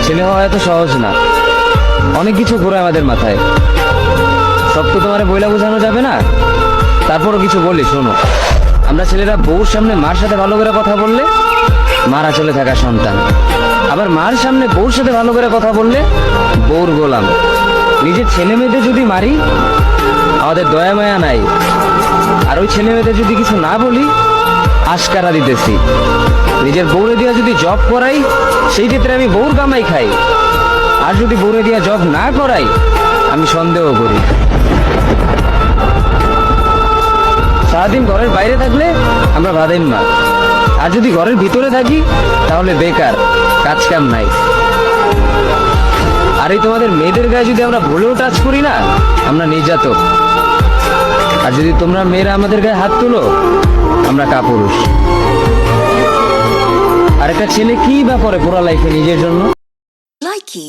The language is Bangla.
ছেলে হওয়া এত সহজ না, অনেক কিছু ঘোরে আমাদের মাথায়। সব তো তোমার বইলা বোঝানো যাবে না, তারপরও কিছু বলি শোনো। আমরা ছেলেরা বউর সামনে মার সাথে ভালো করে কথা বললে মারা চলে থাকা সন্তান, আবার মার সামনে বউর সাথে ভালো করে কথা বললে বউর গোলাম। নিজের ছেলে মেয়েদের যদি মারি আমাদের দয়া মায়া নাই, আর ওই ছেলে মেয়েদের যদি কিছু না বলি আশকারা দিতেছি। নিজের বউরে দিয়া যদি জব করাই সেই ক্ষেত্রে আমি বউর কামাই খাই, আর যদি বউরে দিয়া জব না করাই আমি সন্দেহ করি। সারাদিন ঘরের বাইরে থাকলে আমরা বাদেন না, আর যদি ঘরের ভিতরে থাকি তাহলে বেকার, কাজ কাম নাই। আর এই তোমাদের মেয়েদের গায়ে যদি আমরা ভুলেও টাচ করি না আমরা নির্যাতক, আর যদি তোমরা মেয়েরা আমাদের গায়ে হাত তুলো আমরা কাপুরুষ। আর একটা ছেলে কি বা করে পুরো লাইফে নিজের জন্য? Likey